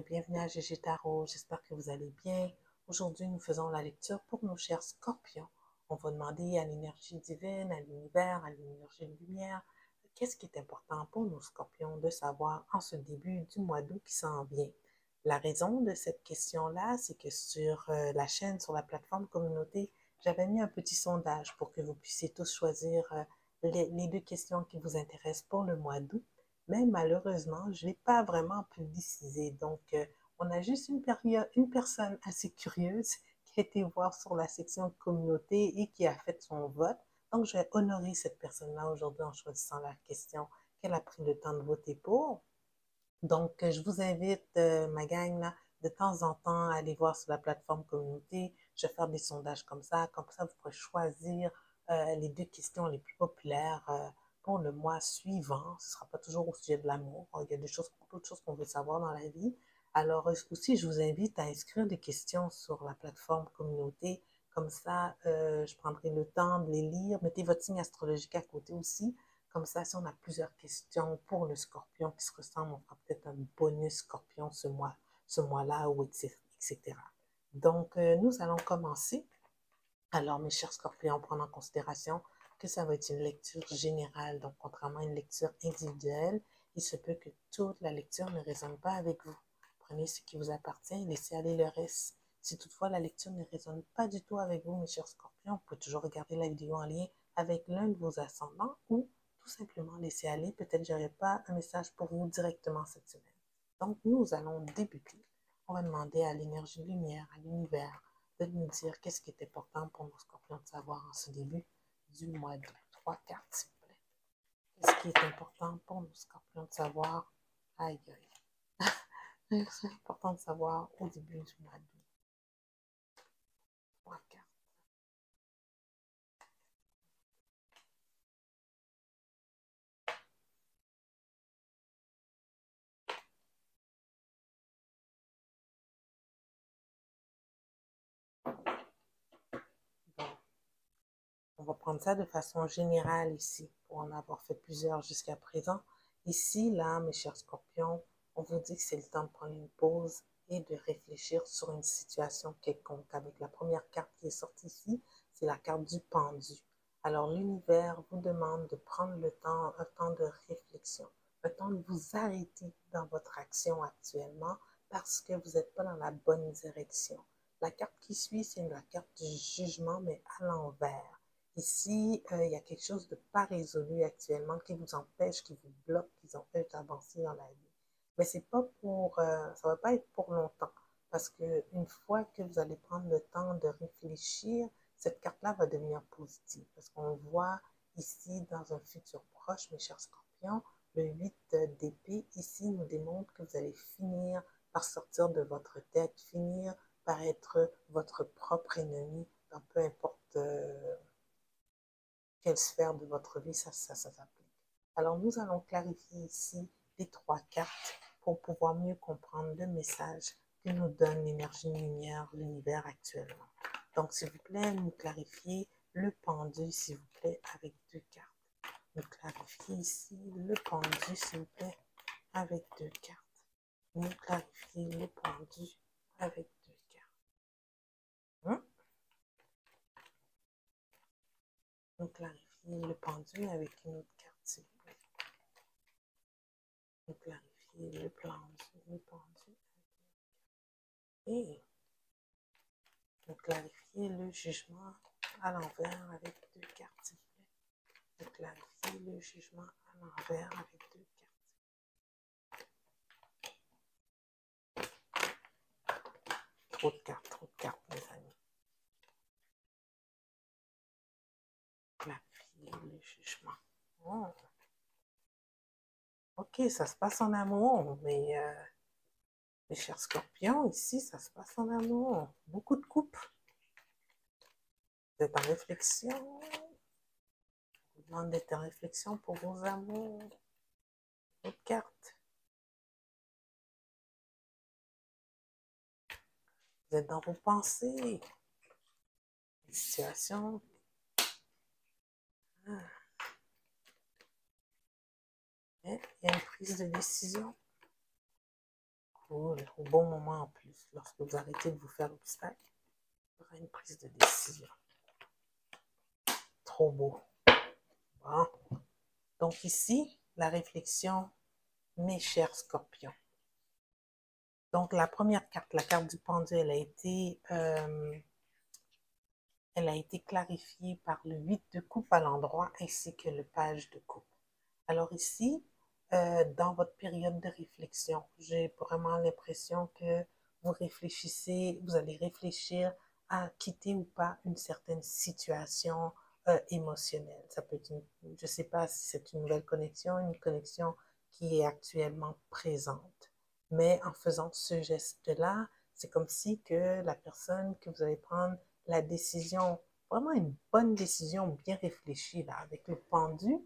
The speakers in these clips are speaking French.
bienvenue à GG Tarot, j'espère que vous allez bien. Aujourd'hui, nous faisons la lecture pour nos chers scorpions. On va demander à l'énergie divine, à l'univers, à l'énergie de lumière, qu'est-ce qui est important pour nos scorpions de savoir en ce début du mois d'août qui s'en vient. La raison de cette question-là, c'est que sur la chaîne, sur la plateforme communauté, j'avais mis un petit sondage pour que vous puissiez tous choisir les deux questions qui vous intéressent pour le mois d'août. Mais malheureusement, je ne l'ai pas vraiment publicisé. Donc, on a juste une personne assez curieuse qui a été voir sur la section communauté et qui a fait son vote. Donc, je vais honorer cette personne-là aujourd'hui en choisissant la question qu'elle a pris le temps de voter pour. Donc, je vous invite, ma gang, là, de temps en temps, à aller voir sur la plateforme communauté. Je vais faire des sondages comme ça. Comme ça, vous pourrez choisir les deux questions les plus populaires pour le mois suivant. Ce ne sera pas toujours au sujet de l'amour. Il y a d'autres choses qu'on veut savoir dans la vie. Alors, aussi, je vous invite à inscrire des questions sur la plateforme communauté. Comme ça, je prendrai le temps de les lire. Mettez votre signe astrologique à côté aussi. Comme ça, si on a plusieurs questions pour le scorpion qui se ressemblent, on fera peut-être un bonus scorpion ce mois-là, ou etc. Donc, nous allons commencer. Alors, mes chers scorpions, prenez en considération que ça va être une lecture générale. Donc, contrairement à une lecture individuelle, il se peut que toute la lecture ne résonne pas avec vous. Prenez ce qui vous appartient et laissez aller le reste. Si toutefois la lecture ne résonne pas du tout avec vous, mes chers scorpions, vous pouvez toujours regarder la vidéo en lien avec l'un de vos ascendants ou tout simplement laisser aller. Peut-être que je n'aurai pas un message pour vous directement cette semaine. Donc, nous allons débuter. On va demander à l'énergie de lumière, à l'univers, de nous dire qu'est-ce qui est important pour nos scorpions de savoir en ce début du mois d'août. 3 cartes, s'il vous plaît. Qu'est-ce qui est important pour nos scorpions de savoir? Aïe, aïe. C'est important de savoir au début du mois d'août. 3 cartes. Bon. On va prendre ça de façon générale ici, pour en avoir fait plusieurs jusqu'à présent. Ici, là, mes chers scorpions, on vous dit que c'est le temps de prendre une pause et de réfléchir sur une situation quelconque. Avec la première carte qui est sortie ici, c'est la carte du pendu. Alors, l'univers vous demande de prendre un temps de réflexion, un temps de vous arrêter dans votre action actuellement parce que vous n'êtes pas dans la bonne direction. La carte qui suit, c'est la carte du jugement, mais à l'envers. Ici, il y a quelque chose de pas résolu actuellement qui vous empêche, qui vous bloque, qui vous empêche d'avancer dans la vie. Mais c'est pas pour, ça va pas être pour longtemps. Parce que une fois que vous allez prendre le temps de réfléchir, cette carte-là va devenir positive. Parce qu'on voit ici, dans un futur proche, mes chers scorpions, le 8 d'épée, ici, nous démontre que vous allez finir par sortir de votre tête, finir par être votre propre ennemi, dans peu importe quelle sphère de votre vie ça s'applique. Alors, nous allons clarifier ici les 3 cartes pour pouvoir mieux comprendre le message que nous donne l'énergie lumière, l'univers actuellement. Donc, s'il vous plaît, nous clarifiez le pendu, s'il vous plaît, avec 2 cartes. Nous clarifiez ici le pendu, s'il vous plaît, avec 2 cartes. Nous clarifiez le pendu avec 2 cartes. Nous clarifiez le pendu avec une autre carte, s'il vous plaît. Nous clarifier le pendu. Et nous clarifier le jugement à l'envers avec 2 cartes, s'il vous plaît. Nous clarifier le jugement à l'envers avec 2 cartes. Trop de cartes, mes amis. Clarifier le jugement. Oh. Ok, ça se passe en amour, mais mes chers scorpions, ici, ça se passe en amour. Beaucoup de coupes. Vous êtes en réflexion. Je vous demande d'être en réflexion pour vos amours. Autre carte. Vous êtes dans vos pensées. Des situations. Mais il y a une prise de décision. Cool. Au bon moment en plus. Lorsque vous arrêtez de vous faire obstacle, il y aura une prise de décision. Trop beau. Bon. Donc ici, la réflexion, mes chers scorpions. Donc la première carte, la carte du pendu, elle a été clarifiée par le 8 de coupe à l'endroit ainsi que le page de coupe. Alors ici, dans votre période de réflexion, j'ai vraiment l'impression que vous réfléchissez, vous allez réfléchir à quitter ou pas une certaine situation émotionnelle. Ça peut être, je ne sais pas si c'est une nouvelle connexion, une connexion qui est actuellement présente. Mais en faisant ce geste-là, c'est comme si que la personne que vous allez prendre la décision, vraiment une bonne décision bien réfléchie, là, avec le pendu,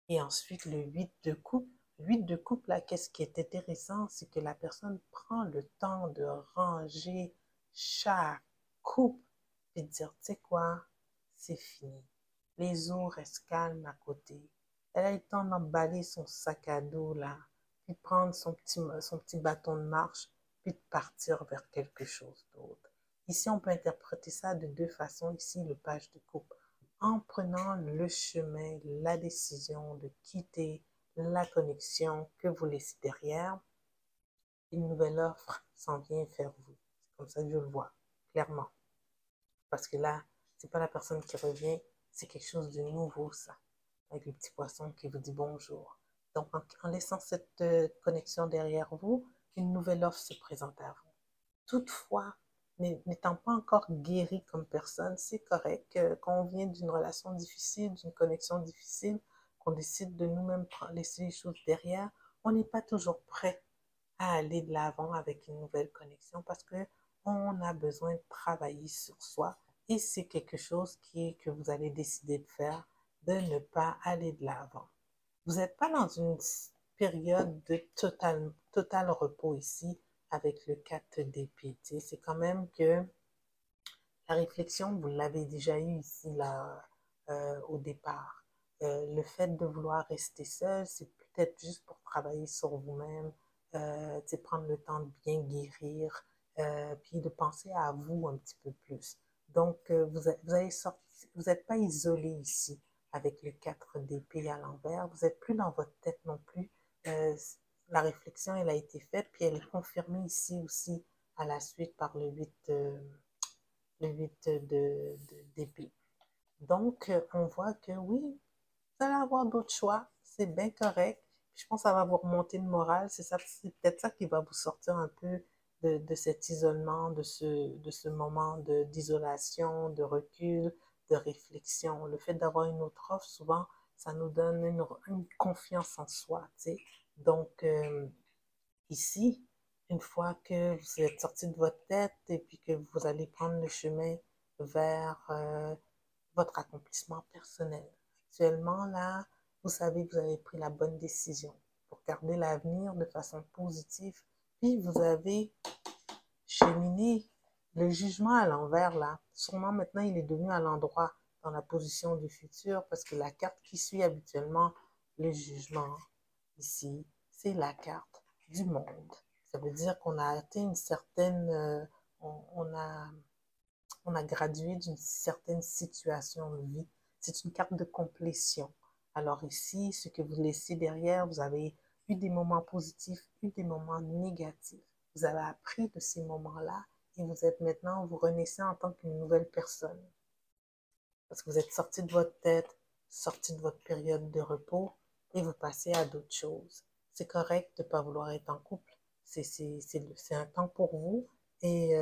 et ensuite, le 8 de coupe. Le 8 de coupe, là, qu'est-ce qui est intéressant, c'est que la personne prend le temps de ranger chaque coupe et de dire, tu sais quoi, c'est fini. Les eaux restent calmes à côté. Elle a le temps d'emballer son sac à dos, là, puis de prendre son petit bâton de marche, puis de partir vers quelque chose d'autre. Ici, on peut interpréter ça de deux façons. Ici, le page de coupe en prenant le chemin, la décision de quitter la connexion que vous laissez derrière, une nouvelle offre s'en vient vers vous. C'est comme ça que je le vois, clairement. Parce que là, c'est pas la personne qui revient, c'est quelque chose de nouveau, ça. Avec le petit poisson qui vous dit bonjour. Donc, en laissant cette connexion derrière vous, une nouvelle offre se présente à vous. Toutefois, n'étant pas encore guéri comme personne, c'est correct quand on vient d'une relation difficile, d'une connexion difficile, qu'on décide de nous-mêmes laisser les choses derrière, on n'est pas toujours prêt à aller de l'avant avec une nouvelle connexion parce que on a besoin de travailler sur soi et c'est quelque chose que vous allez décider de faire, de ne pas aller de l'avant. Vous n'êtes pas dans une période de total repos ici avec le 4 d'épée. C'est quand même que la réflexion, vous l'avez déjà eue ici là, au départ. Le fait de vouloir rester seul, c'est peut-être juste pour travailler sur vous-même, prendre le temps de bien guérir, puis de penser à vous un petit peu plus. Donc, vous n'êtes pas isolé ici avec le 4 d'épée à l'envers. Vous n'êtes plus dans votre tête non plus. Euh, la réflexion, elle a été faite, puis elle est confirmée ici aussi à la suite par le 8 d'épée. Donc, on voit que oui, vous allez avoir d'autres choix, c'est bien correct. Je pense que ça va vous remonter le moral, c'est peut-être ça qui va vous sortir un peu de cet isolement, de ce moment d'isolation, de recul, de réflexion. Le fait d'avoir une autre offre, souvent, ça nous donne une confiance en soi, tu sais. Donc, ici, une fois que vous êtes sorti de votre tête et puis que vous allez prendre le chemin vers votre accomplissement personnel. Actuellement, là, vous savez que vous avez pris la bonne décision pour garder l'avenir de façon positive. Puis vous avez cheminé le jugement à l'envers, là. Sûrement maintenant, il est devenu à l'endroit dans la position du futur parce que la carte qui suit habituellement le jugement ici, c'est la carte du monde. Ça veut dire qu'on a atteint une certaine... on a gradué d'une certaine situation de vie. C'est une carte de complétion. Alors ici, ce que vous laissez derrière, vous avez eu des moments positifs, eu des moments négatifs. Vous avez appris de ces moments-là et vous êtes maintenant, vous renaissez en tant qu'une nouvelle personne. Parce que vous êtes sorti de votre tête, sorti de votre période de repos et vous passez à d'autres choses. C'est correct de ne pas vouloir être en couple. C'est un temps pour vous et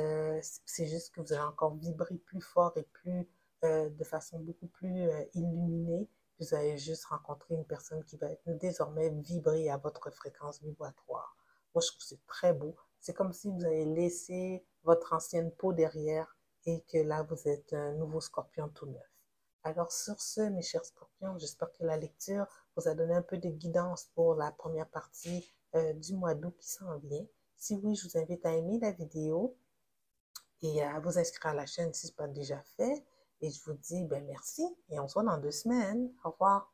c'est juste que vous allez encore vibrer plus fort et plus de façon beaucoup plus illuminée. Vous allez juste rencontrer une personne qui va être désormais vibrer à votre fréquence vibratoire. Moi, je trouve que c'est très beau. C'est comme si vous avez laissé votre ancienne peau derrière et que là, vous êtes un nouveau scorpion tout neuf. Alors sur ce, mes chers scorpions, j'espère que la lecture vous a donné un peu de guidance pour la première partie du mois d'août qui s'en vient. Si oui, je vous invite à aimer la vidéo et à vous inscrire à la chaîne si ce n'est pas déjà fait. Et je vous dis merci et on se voit dans 2 semaines. Au revoir.